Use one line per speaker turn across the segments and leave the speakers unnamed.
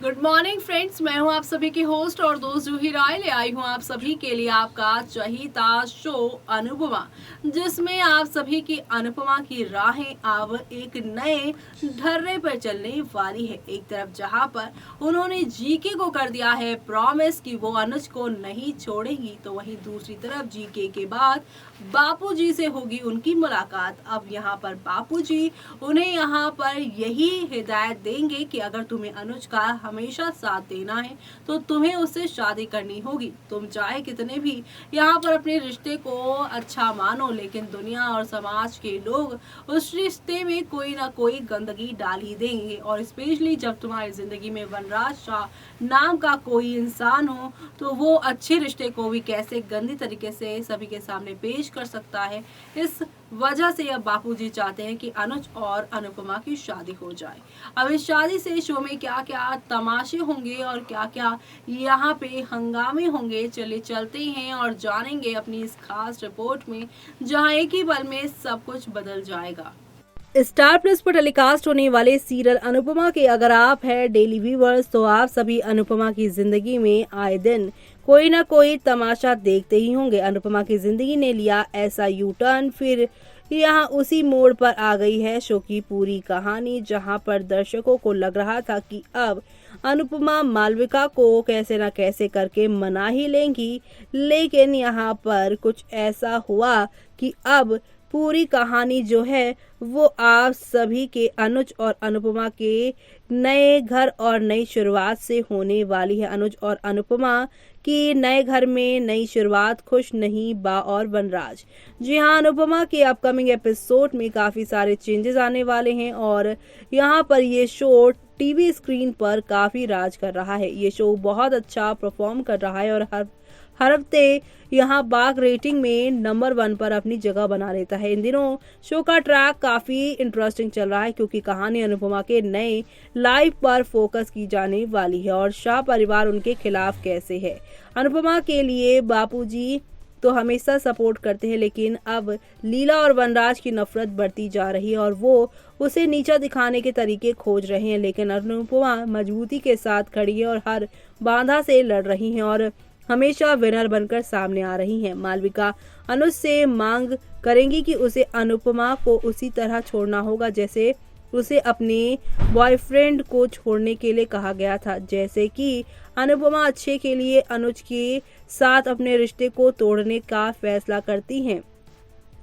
Good morning friends, मैं हूं आप सभी की होस्ट और दोस्त जूही राय। ले आई हूं आप सभी के लिए आपका चहीता शो अनुपमा, जिसमें आप सभी की अनुपमा की राहें अब एक नए ढर्रे पर चलने वाली है। एक तरफ जहां पर उन्होंने जीके को कर दिया है प्रॉमिस कि वो अनुज को नहीं छोड़ेंगी, तो वहीं दूसरी तरफ जीके के बाद बापूजी से होगी उनकी मुलाकात। अब यहाँ पर बापूजी उन्हें यहाँ पर यही हिदायत देंगे कि अगर तुम्हें अनुज का हमेशा साथ देना है तो तुम्हें उससे शादी करनी होगी। तुम चाहे कितने भी यहाँ पर अपने रिश्ते को अच्छा मानो, लेकिन दुनिया और समाज के लोग उस रिश्ते में कोई ना कोई गंदगी डाल ही देंगे। और स्पेशली जब तुम्हारी जिंदगी में वनराज शाह नाम का कोई इंसान हो, तो वो अच्छे रिश्ते को भी कैसे गंदी तरीके से सभी के सामने पेश कर सकता है। इस वजह से अब बापूजी चाहते हैं कि अनुज और अनुपमा की शादी हो जाए। अब इस शादी से शो में क्या क्या तमाशे होंगे और क्या क्या यहाँ पे हंगामे होंगे, चलिए चलते हैं और जानेंगे अपनी इस खास रिपोर्ट में, जहाँ एक ही पल में सब कुछ बदल जाएगा। स्टार प्लस पर टेलीकास्ट होने वाले सीरियल अनुपमा के अगर आप हैं डेली व्यूवर्स, तो आप सभी अनुपमा की जिंदगी में आए दिन कोई ना कोई तमाशा देखते ही होंगे। अनुपमा की जिंदगी ने लिया ऐसा यू टर्न, फिर यहाँ उसी मोड़ पर आ गई है शो की पूरी कहानी, जहां पर दर्शकों को लग रहा था कि अब अनुपमा मालविका को कैसे न कैसे करके मना ही लेंगी, लेकिन यहाँ पर कुछ ऐसा हुआ कि अब पूरी कहानी जो है वो आप सभी के अनुज और अनुपमा के नए घर और नई शुरुआत से होने वाली है। अनुज और अनुपमा की नए घर में नई शुरुआत, खुश नहीं बा और वनराज। जी हाँ, अनुपमा के अपकमिंग एपिसोड में काफी सारे चेंजेस आने वाले हैं और यहाँ पर ये शो टीवी स्क्रीन पर काफी राज कर रहा है। ये शो बहुत अच्छा परफॉर्म कर रहा है और हर हफ्ते यहाँ बाग रेटिंग में नंबर 1 पर अपनी जगह बना लेता है। इन दिनों शो का ट्रैक काफी इंटरेस्टिंग चल रहा है, क्योंकि कहानी अनुपमा के नए लाइफ पर फोकस की जाने वाली है और शाह परिवार उनके खिलाफ कैसे है। अनुपमा के लिए बापूजी तो हमेशा सपोर्ट करते हैं, लेकिन अब लीला और वनराज की नफरत बढ़ती जा रही है और वो उसे नीचा दिखाने के तरीके खोज रहे हैं। लेकिन अनुपमा मजबूती के साथ खड़ी है और हर बाधा से लड़ रही है और हमेशा विनर बनकर सामने आ रही हैं। मालविका अनुज से मांग करेंगी कि उसे अनुपमा को उसी तरह छोड़ना होगा जैसे उसे अपने बॉयफ्रेंड को छोड़ने के लिए कहा गया था। जैसे कि अनुपमा अच्छे के लिए अनुज के साथ अपने रिश्ते को तोड़ने का फैसला करती हैं।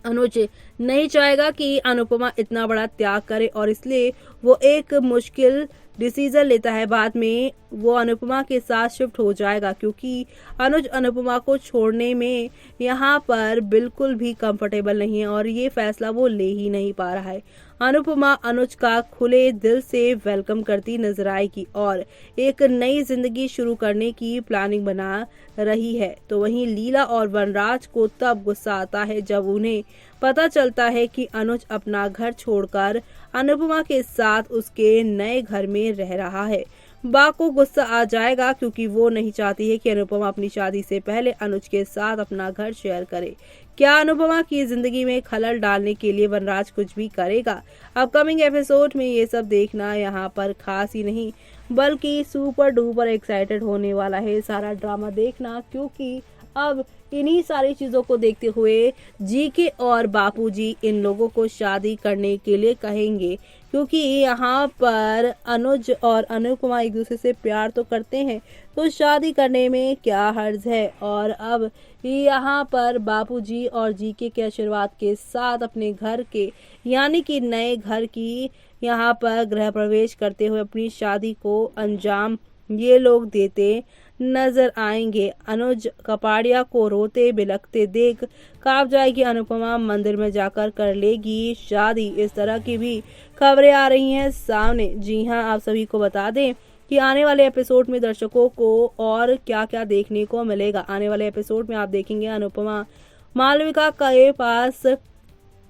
अनुज नहीं चाहेगा कि अनुपमा इतना बड़ा त्याग करे और इसलिए वो एक मुश्किल डिसीजन लेता है। बाद में वो अनुपमा के साथ शिफ्ट हो जाएगा, क्योंकि अनुज अनुपमा को छोड़ने में यहाँ पर बिल्कुल भी कंफर्टेबल नहीं है और ये फैसला वो ले ही नहीं पा रहा है। अनुपमा अनुज का खुले दिल से वेलकम करती नजर आएगी और एक नई जिंदगी शुरू करने की प्लानिंग बना रही है। तो वहीं लीला और वनराज को तब गुस्सा आता है जब उन्हें पता चलता है कि अनुज अपना घर छोड़कर अनुपमा के साथ उसके नए घर में रह रहा है। बा को गुस्सा आ जाएगा, क्योंकि वो नहीं चाहती है कि अनुपमा अपनी शादी से पहले अनुज के साथ अपना घर शेयर करे। क्या अनुपमा की जिंदगी में खलल डालने के लिए वनराज कुछ भी करेगा? अपकमिंग एपिसोड में ये सब देखना यहाँ पर खास ही नहीं बल्कि सुपर डुपर एक्साइटेड होने वाला है सारा ड्रामा देखना, क्योंकि अब इन्हीं सारी चीजों को देखते हुए जीके और बापूजी इन लोगों को शादी करने के लिए कहेंगे, क्योंकि यहाँ पर अनुज और अनुपमा एक दूसरे से प्यार तो करते हैं, तो शादी करने में क्या हर्ज है। और अब यहाँ पर बापूजी और जीके के आशीर्वाद के साथ अपने घर के यानी कि नए घर की यहाँ पर गृह प्रवेश करते हुए अपनी शादी को अंजाम ये लोग देते नजर आएंगे। अनुज कपाड़िया को रोते बिलखते देख कांप जाएगी अनुपमा, मंदिर में जाकर कर लेगी शादी। इस तरह की भी खबरें आ रही हैं सामने। जी हां, आप सभी को बता दें कि आने वाले एपिसोड में दर्शकों को और क्या क्या देखने को मिलेगा। आने वाले एपिसोड में आप देखेंगे अनुपमा मालविका के पास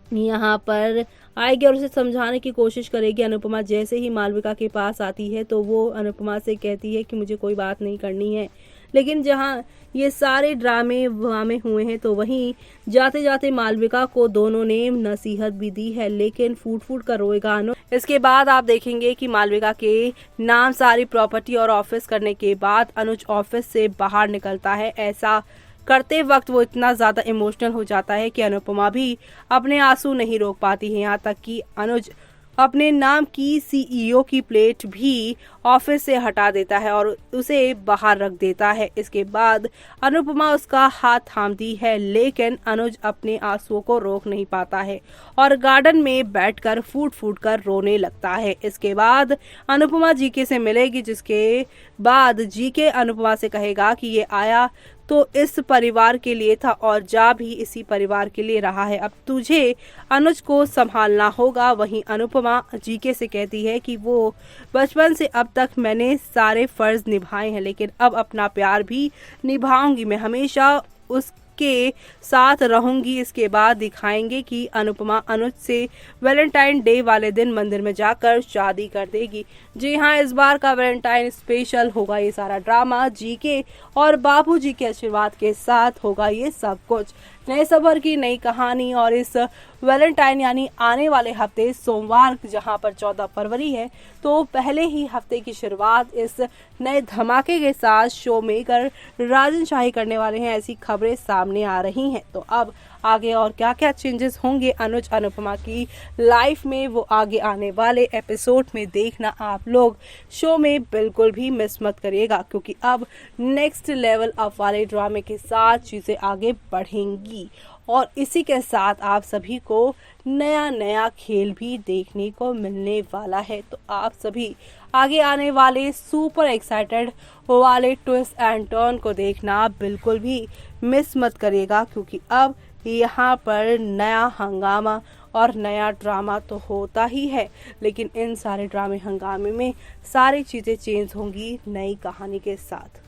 यहाँ पर आएगी और उसे समझाने की कोशिश करेगी। अनुपमा जैसे ही मालविका के पास आती है तो वो अनुपमा से कहती है कि मुझे कोई बात नहीं करनी है, लेकिन जहां ये सारे ड्रामे वामे हुए हैं तो वहीं जाते जाते मालविका को दोनों ने नसीहत भी दी है, लेकिन फूट फूट कर रोएगा अनुज। इसके बाद आप देखेंगे कि मालविका के नाम सारी प्रॉपर्टी और ऑफिस करने के बाद अनुज ऑफिस से बाहर निकलता है। ऐसा करते वक्त वो इतना ज्यादा इमोशनल हो जाता है कि अनुपमा भी अपने आंसू नहीं रोक पाती है। यहाँ तक कि अनुज अपने नाम की सीईओ की प्लेट भी ऑफिस से हटा देता है और उसे बाहर रख देता है। इसके बाद अनुपमा उसका हाथ थामती है, लेकिन अनुज अपने आंसुओं को रोक नहीं पाता है और गार्डन में बैठकर फूट फूट कर रोने लगता है। इसके बाद अनुपमा जीके से मिलेगी, जिसके बाद जीके अनुपमा से कहेगा कि ये आया तो इस परिवार के लिए था और जा भी इसी परिवार के लिए रहा है, अब तुझे अनुज को संभालना होगा। वहीं अनुपमा जीके से कहती है कि वो बचपन से अब तक मैंने सारे फर्ज निभाए हैं, लेकिन अब अपना प्यार भी निभाऊंगी, मैं हमेशा उसके साथ रहूंगी। इसके बाद दिखाएंगे कि अनुपमा अनुज से वैलेंटाइन डे वाले दिन मंदिर में जाकर शादी कर देगी। जी हाँ, इस बार का वैलेंटाइन स्पेशल होगा ये सारा ड्रामा। जीके और बाबूजी के आशीर्वाद के साथ होगा ये सब कुछ। नए सफर की नई कहानी और इस वैलेंटाइन यानी आने वाले हफ्ते सोमवार, जहां पर 14 फरवरी है, तो पहले ही हफ्ते की शुरुआत इस नए धमाके के साथ शो मेकर राजन शाही करने वाले हैं, ऐसी खबरें सामने आ रही हैं। तो अब आगे और क्या क्या चेंजेस होंगे अनुज अनुपमा की लाइफ में, वो आगे आने वाले एपिसोड में देखना आप लोग शो में बिल्कुल भी मिस मत करिएगा, क्योंकि अब नेक्स्ट लेवल अप वाले ड्रामे के साथ चीजें आगे बढ़ेंगी और इसी के साथ आप सभी को नया नया खेल भी देखने को मिलने वाला है। तो आप सभी आगे आने वाले सुपर एक्साइटेड वाले ट्विस्ट एंड टर्न को देखना बिल्कुल भी मिस मत करिएगा, क्योंकि अब यहाँ पर नया हंगामा और नया ड्रामा तो होता ही है, लेकिन इन सारे ड्रामे हंगामे में सारी चीजें चेंज होंगी नई कहानी के साथ।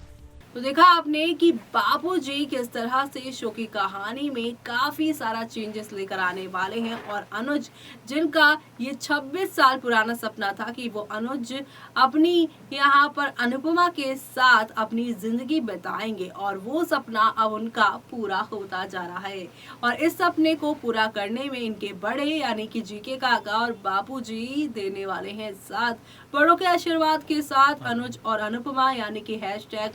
तो देखा आपने कि बाबूजी किस तरह से शो की कहानी में काफी सारा चेंजेस लेकर आने वाले हैं और अनुज, जिनका ये 26 साल पुराना सपना था कि वो अनुज अपनी यहाँ पर अनुपमा के साथ अपनी जिंदगी बिताएंगे, और वो सपना अब उनका पूरा होता जा रहा है। और इस सपने को पूरा करने में इनके बड़े यानी कि जीके काका और बाबूजी देने वाले हैं साथ। बड़ों के आशीर्वाद के साथ अनुज और अनुपमा यानी कि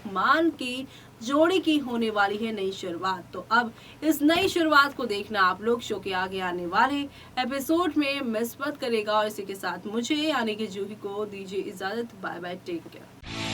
#मान की जोड़ी की होने वाली है नई शुरुआत। तो अब इस नई शुरुआत को देखना आप लोग शो के आगे आने वाले एपिसोड में मिस मत करेगा। और इसी के साथ मुझे यानी कि जूही को दीजिए इजाजत। Bye bye, take care.